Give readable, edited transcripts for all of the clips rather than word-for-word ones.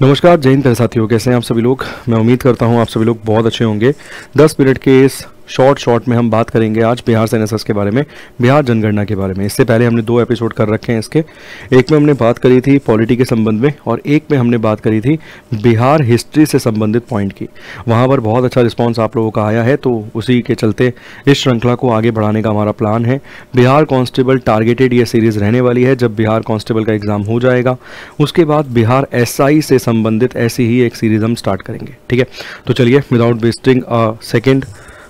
नमस्कार जय हिंद प्यारे साथियों, कैसे हैं आप सभी लोग। मैं उम्मीद करता हूं आप सभी लोग बहुत अच्छे होंगे। 10 मिनट के इस शॉर्ट में हम बात करेंगे आज बिहार सेंसस के बारे में, बिहार जनगणना के बारे में। इससे पहले हमने 2 एपिसोड कर रखे हैं इसके। एक में हमने बात करी थी पॉलिटी के संबंध में और एक में हमने बात करी थी बिहार हिस्ट्री से संबंधित पॉइंट की। वहाँ पर बहुत अच्छा रिस्पॉन्स आप लोगों का आया है, तो उसी के चलते इस श्रृंखला को आगे बढ़ाने का हमारा प्लान है। बिहार कांस्टेबल टारगेटेड ये सीरीज़ रहने वाली है। जब बिहार कांस्टेबल का एग्ज़ाम हो जाएगा उसके बाद बिहार एसआई से संबंधित ऐसी ही एक सीरीज़ हम स्टार्ट करेंगे। ठीक है, तो चलिए विदाउट वेस्टिंग सेकेंड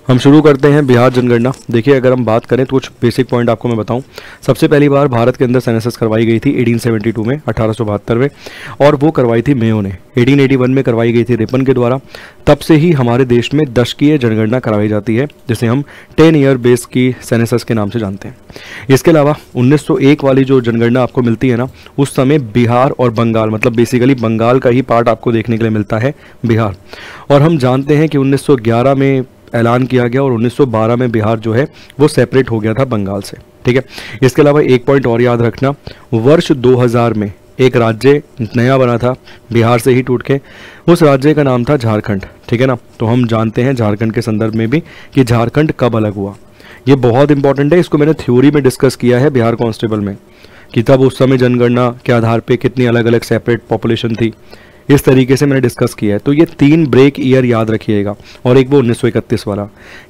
हम शुरू करते हैं बिहार जनगणना। देखिए, अगर हम बात करें तो कुछ बेसिक पॉइंट आपको मैं बताऊं। सबसे पहली बार भारत के अंदर सेंसस करवाई गई थी 1872 में, 1872 में, और वो करवाई थी मेयो ने। 1881 में करवाई गई थी रिपन के द्वारा। तब से ही हमारे देश में दशकीय जनगणना करवाई जाती है, जिसे हम 10 ईयर बेस की सेंसस के नाम से जानते हैं। इसके अलावा 1901 वाली जो जनगणना आपको मिलती है ना, उस समय बिहार और बंगाल, मतलब बेसिकली बंगाल का ही पार्ट आपको देखने के लिए मिलता है बिहार। और हम जानते हैं कि 1911 में ऐलान किया गया और 1912 में बिहार जो है वो सेपरेट हो गया था बंगाल से। ठीक है, इसके अलावा एक पॉइंट और याद रखना, वर्ष 2000 में एक राज्य नया बना था बिहार से ही टूट के। उस राज्य का नाम था झारखंड। ठीक है ना, तो हम जानते हैं झारखंड के संदर्भ में भी कि झारखंड कब अलग हुआ। ये बहुत इंपॉर्टेंट है, इसको मैंने थ्योरी में डिस्कस किया है बिहार कांस्टेबल में, कि तब उस समय जनगणना के आधार पर कितनी अलग अलग सेपरेट पॉपुलेशन थी, इस तरीके से मैंने डिस्कस किया है। तो ये 3 ब्रेक ईयर याद रखिएगा, और एक वो 1931 वाला,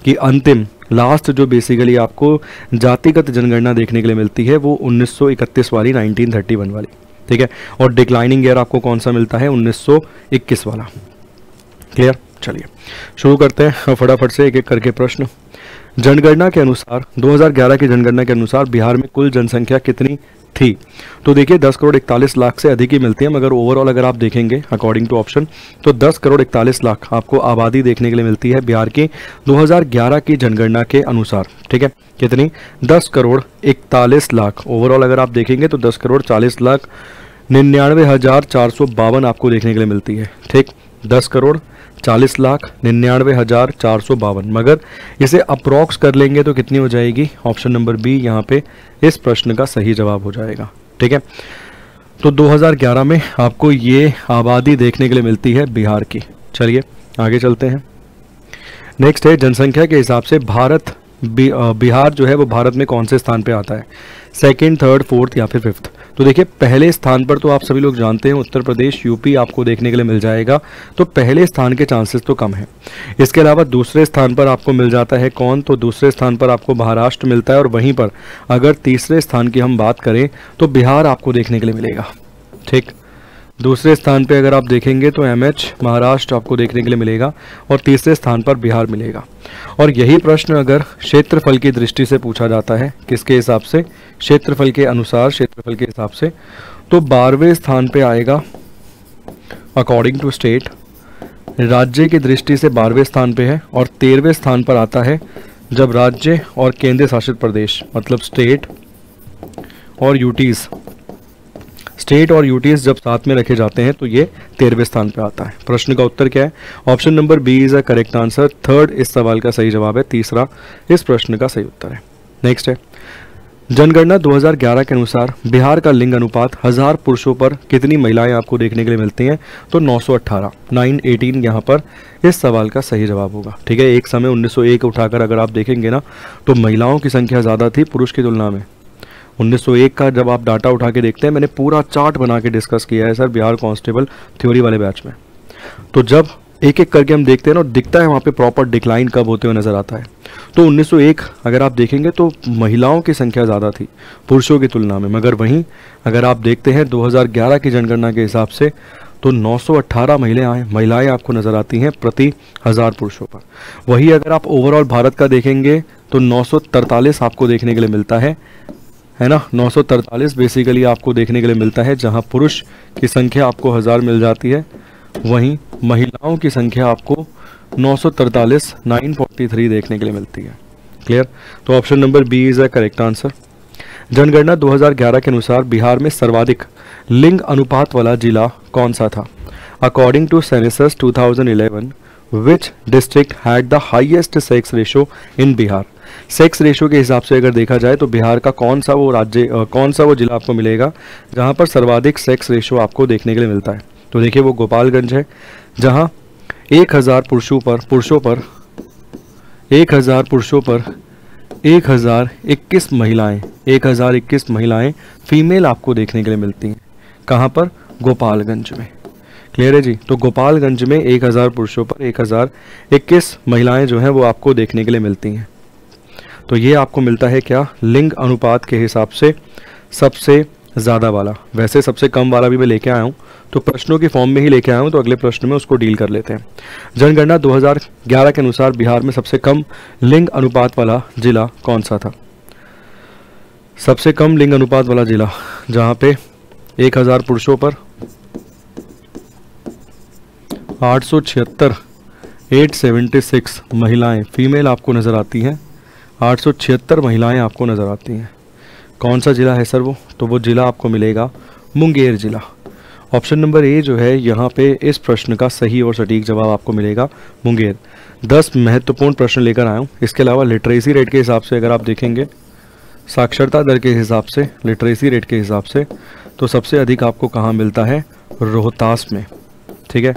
कि अंतिम लास्ट जो बेसिकली आपको जातिगत जनगणना देखने के लिए मिलती है वो 1931 वाली, 1931 वाली। ठीक है, और डिक्लाइनिंग ईयर आपको कौन सा मिलता है, 1921 वाला। क्लियर, चलिए शुरू करते हैं फटाफट से एक एक करके प्रश्न। जनगणना के अनुसार 2011 की जनगणना के अनुसार बिहार में कुल जनसंख्या कितनी थी? तो देखिए 10 करोड़ 41 लाख से अधिक ही मिलती है, मगर ओवरऑल अगर आप देखेंगे अकॉर्डिंग टू ऑप्शन तो 10 करोड़ 41 लाख आपको आबादी देखने के लिए मिलती है बिहार की 2011 की जनगणना के अनुसार। ठीक है, कितनी? 10 करोड़ 41 लाख। ओवरऑल अगर आप देखेंगे तो 10 करोड़ 40 लाख 99,452 आपको देखने के लिए मिलती है। ठीक, 10 करोड़ 40 लाख 99,452, मगर इसे अप्रॉक्स कर लेंगे तो कितनी हो जाएगी? ऑप्शन नंबर बी यहाँ पे इस प्रश्न का सही जवाब हो जाएगा। ठीक है, तो 2011 में आपको ये आबादी देखने के लिए मिलती है बिहार की। चलिए आगे चलते हैं। नेक्स्ट है जनसंख्या के हिसाब से बिहार जो है वो भारत में कौन से स्थान पे आता है? सेकंड, थर्ड, फोर्थ या फिर फिफ्थ? तो देखिए पहले स्थान पर तो आप सभी लोग जानते हैं उत्तर प्रदेश, यूपी आपको देखने के लिए मिल जाएगा, तो पहले स्थान के चांसेस तो कम है। इसके अलावा दूसरे स्थान पर आपको मिल जाता है कौन? तो दूसरे स्थान पर आपको महाराष्ट्र मिलता है, और वहीं पर अगर तीसरे स्थान की हम बात करें तो बिहार आपको देखने के लिए मिलेगा। ठीक, दूसरे स्थान पे अगर आप देखेंगे तो एमएच महाराष्ट्र आपको देखने के लिए मिलेगा, और तीसरे स्थान पर बिहार मिलेगा। और यही प्रश्न अगर क्षेत्रफल की दृष्टि से पूछा जाता है, किसके हिसाब से? क्षेत्रफल के अनुसार, क्षेत्रफल के हिसाब से, तो 12वें स्थान पे आएगा अकॉर्डिंग टू स्टेट। राज्य की दृष्टि से 12वें स्थान पे है, और 13वें स्थान पर आता है जब राज्य और केंद्र शासित प्रदेश, मतलब स्टेट और यूटीज, स्टेट और यूटीज जब साथ में रखे जाते हैं तो ये 13वें स्थान पे आता है। प्रश्न का उत्तर क्या है? Option number B is a correct answer. Third इस सवाल का सही जवाब है, तीसरा इस प्रश्न का सही उत्तर है। नेक्स्ट है जनगणना 2011 के अनुसार बिहार का लिंग अनुपात 1000 पुरुषों पर कितनी महिलाएं आपको देखने के लिए मिलती हैं? तो 918, 918 यहाँ पर इस सवाल का सही जवाब होगा। ठीक है, एक समय 1901 उठाकर अगर आप देखेंगे ना तो महिलाओं की संख्या ज़्यादा थी पुरुष की तुलना में। 1901 का जब आप डाटा उठा के देखते हैं, मैंने पूरा चार्ट बना के डिस्कस किया है सर बिहार कांस्टेबल थ्योरी वाले बैच में, तो जब एक एक करके हम देखते हैं ना, दिखता है वहाँ पे प्रॉपर डिक्लाइन कब होते हुए नज़र आता है। तो 1901 अगर आप देखेंगे तो महिलाओं की संख्या ज़्यादा थी पुरुषों की तुलना में, मगर वहीं अगर आप देखते हैं 2011 की जनगणना के हिसाब से तो 918 महिलाएं आपको नज़र आती हैं प्रति 1000 पुरुषों पर। वही अगर आप ओवरऑल भारत का देखेंगे तो 943 आपको देखने के लिए मिलता है ना, 943 बेसिकली आपको देखने के लिए मिलता है, जहां पुरुष की संख्या आपको 1000 मिल जाती है, वहीं महिलाओं की संख्या आपको 943, 943 देखने के लिए मिलती है। क्लियर, तो option number B is a correct answer. जनगणना 2011 के अनुसार बिहार में सर्वाधिक लिंग अनुपात वाला जिला कौन सा था? According to census 2011 which district had the highest sex ratio in Bihar? Sex ratio के हिसाब से अगर देखा जाए तो बिहार का कौन सा वो जिला आपको मिलेगा जहां पर सर्वाधिक सेक्स रेशो आपको देखने के लिए मिलता है? तो देखिए वो गोपालगंज है, जहाँ 1000 पुरुषों पर 1021 महिलाएं 1021 महिलाएं फीमेल आपको देखने के लिए मिलती हैं। कहाँ पर? गोपालगंज में। क्लियर है जी। तो गोपालगंज में 1000 पुरुषों पर 1021 महिलाएं जो हैं वो आपको देखने के लिए मिलती हैं। तो ये आपको मिलता है क्या? लिंग अनुपात के हिसाब से सबसे ज़्यादा वाला। वैसे सबसे कम वाला भी मैं लेके आया हूँ, तो प्रश्नों की फॉर्म में ही लेके आया हूँ, तो अगले प्रश्न में उसको डील कर लेते हैं। जनगणना 2011 के अनुसार बिहार में सबसे कम लिंग अनुपात वाला जिला कौन सा था? सबसे कम लिंग अनुपात वाला जिला, जहाँ पे 1000 पुरुषों पर 876 महिलाएं फीमेल आपको नज़र आती हैं। 876 महिलाएं आपको नज़र आती हैं। कौन सा जिला है सर वो? तो वो जिला आपको मिलेगा मुंगेर जिला। ऑप्शन नंबर ए जो है यहाँ पे इस प्रश्न का सही और सटीक जवाब आपको मिलेगा मुंगेर। 10 महत्वपूर्ण प्रश्न लेकर आया हूँ। इसके अलावा लिटरेसी रेट के हिसाब से अगर आप देखेंगे, साक्षरता दर के हिसाब से, लिटरेसी रेट के हिसाब से, तो सबसे अधिक आपको कहाँ मिलता है? रोहतास में। ठीक है।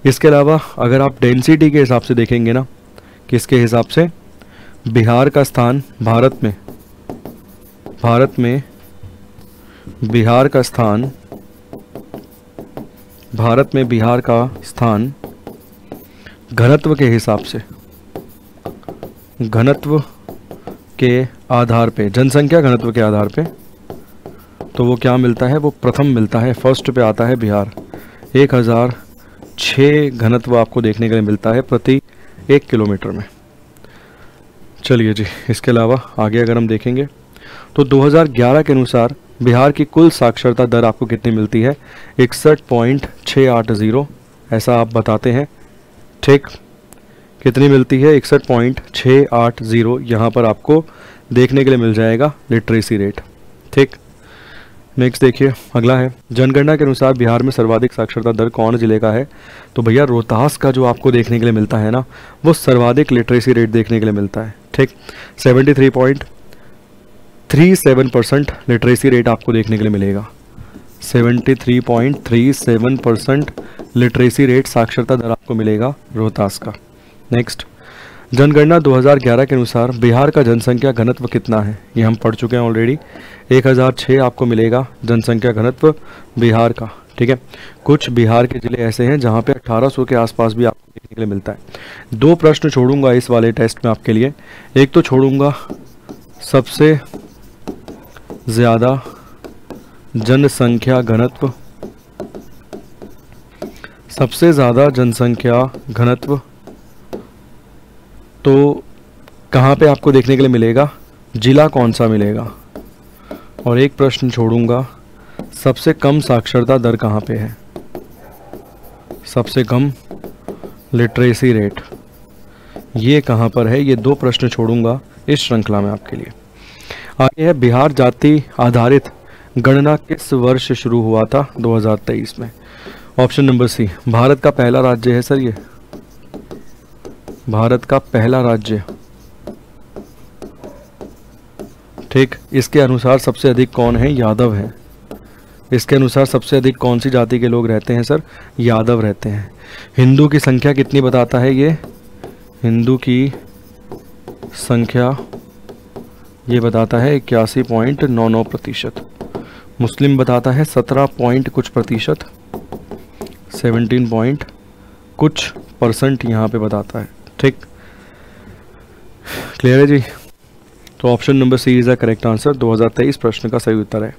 इसके अलावा अगर आप डेंसिटी के हिसाब से देखेंगे ना, किसके हिसाब से? बिहार का स्थान भारत में बिहार का स्थान घनत्व के हिसाब से, घनत्व के आधार पे, जनसंख्या घनत्व के आधार पे, तो वो क्या मिलता है? वो प्रथम मिलता है, फर्स्ट पे आता है बिहार। 1006 घनत्व आपको देखने के लिए मिलता है प्रति 1 किलोमीटर में। चलिए जी, इसके अलावा आगे अगर हम देखेंगे तो 2011 के अनुसार बिहार की कुल साक्षरता दर आपको कितनी मिलती है? 61.680, ऐसा आप बताते हैं। ठीक, कितनी मिलती है? 61.680 यहाँ पर आपको देखने के लिए मिल जाएगा लिटरेसी रेट। ठीक, नेक्स्ट देखिए, अगला है जनगणना के अनुसार बिहार में सर्वाधिक साक्षरता दर कौन जिले का है? तो भैया रोहतास का जो आपको देखने के लिए मिलता है ना, वो सर्वाधिक लिटरेसी रेट देखने के लिए मिलता है। ठीक, 73.37% लिटरेसी रेट आपको देखने के लिए मिलेगा। 73.37% लिटरेसी रेट साक्षरता दर आपको मिलेगा रोहतास का। नेक्स्ट, जनगणना 2011 के अनुसार बिहार का जनसंख्या घनत्व कितना है? ये हम पढ़ चुके हैं ऑलरेडी। 1006 आपको मिलेगा जनसंख्या घनत्व बिहार का। ठीक है। कुछ बिहार के ज़िले ऐसे हैं जहाँ पे 1800 के आसपास भी आपको देखने के लिए मिलता है। 2 प्रश्न छोड़ूंगा इस वाले टेस्ट में आपके लिए। एक तो छोड़ूंगा सबसे ज़्यादा जनसंख्या घनत्व, सबसे ज़्यादा जनसंख्या घनत्व तो कहाँ पे आपको देखने के लिए मिलेगा? जिला कौन सा मिलेगा? और एक प्रश्न छोड़ूंगा, सबसे कम साक्षरता दर कहाँ पे है? सबसे कम लिटरेसी रेट ये कहाँ पर है? ये 2 प्रश्न छोड़ूंगा इस श्रृंखला में आपके लिए। आगे है बिहार जाति आधारित गणना किस वर्ष शुरू हुआ था? 2023 में। ऑप्शन नंबर सी, भारत का पहला राज्य है सर ये, भारत का पहला राज्य। ठीक, इसके अनुसार सबसे अधिक कौन है? यादव है। इसके अनुसार सबसे अधिक कौन सी जाति के लोग रहते हैं सर? यादव रहते हैं। हिंदू की संख्या कितनी बताता है ये? हिंदू की संख्या ये बताता है 81.99%। मुस्लिम बताता है 17 पॉइंट कुछ प्रतिशत, 17 पॉइंट कुछ % यहाँ पे बताता है। ठीक, क्लियर है जी। तो option number C is the correct answer. 2023 प्रश्न का सही उत्तर है।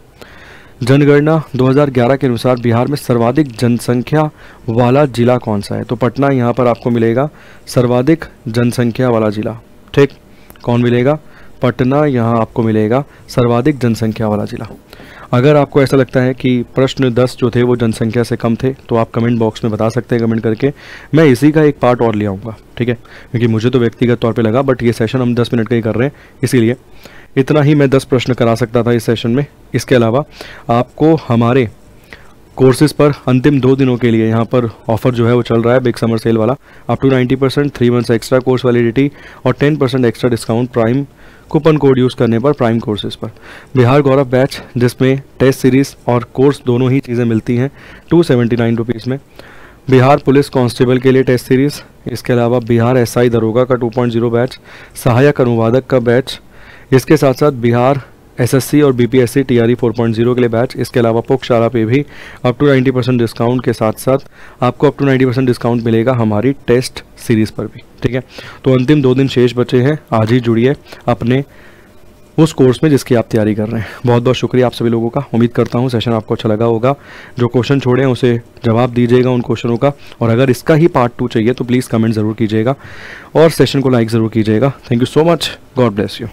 जनगणना 2011 के अनुसार बिहार में सर्वाधिक जनसंख्या वाला जिला कौन सा है? तो पटना यहाँ पर आपको मिलेगा सर्वाधिक जनसंख्या वाला जिला। ठीक, कौन मिलेगा? पटना यहाँ आपको मिलेगा सर्वाधिक जनसंख्या वाला जिला। अगर आपको ऐसा लगता है कि प्रश्न 10 जो थे वो जनसंख्या से कम थे, तो आप कमेंट बॉक्स में बता सकते हैं कमेंट करके। मैं इसी का एक पार्ट और ले आऊँगा। ठीक है, क्योंकि मुझे तो व्यक्तिगत तौर पे लगा, बट ये सेशन हम 10 मिनट का ही कर रहे हैं, इसीलिए इतना ही मैं 10 प्रश्न करा सकता था इस सेशन में। इसके अलावा आपको हमारे कोर्सेज पर अंतिम 2 दिनों के लिए यहाँ पर ऑफर जो है वो चल रहा है, बिग समर सेल वाला, up to 90%, 3 months extra course validity और 10% extra discount prime coupon code use करने पर प्राइम कोर्सेज पर। बिहार गौरव बैच जिसमें टेस्ट सीरीज़ और कोर्स दोनों ही चीज़ें मिलती हैं 279 रुपीज़ में। बिहार पुलिस कांस्टेबल के लिए टेस्ट सीरीज़, इसके अलावा बिहार एसआई दरोगा का 2.0 बैच, सहायक अनुवादक का बैच, इसके साथ साथ बिहार एसएससी और बीपीएससी टीआरई 4.0 के लिए बैच, इसके अलावा पुकशाला पे भी अप टू 90% डिस्काउंट के साथ साथ आपको अप टू 90% डिस्काउंट मिलेगा हमारी टेस्ट सीरीज़ पर भी। ठीक है, तो अंतिम 2 दिन शेष बचे हैं, आज ही जुड़िए अपने उस कोर्स में जिसकी आप तैयारी कर रहे हैं। बहुत बहुत शुक्रिया आप सभी लोगों का, उम्मीद करता हूँ सेशन आपको अच्छा लगा होगा। जो क्वेश्चन छोड़े हैं उसे जवाब दीजिएगा उन क्वेश्चनों का, और अगर इसका ही पार्ट 2 चाहिए तो प्लीज़ कमेंट ज़रूर कीजिएगा और सेशन को लाइक ज़रूर कीजिएगा। Thank you so much, God bless you.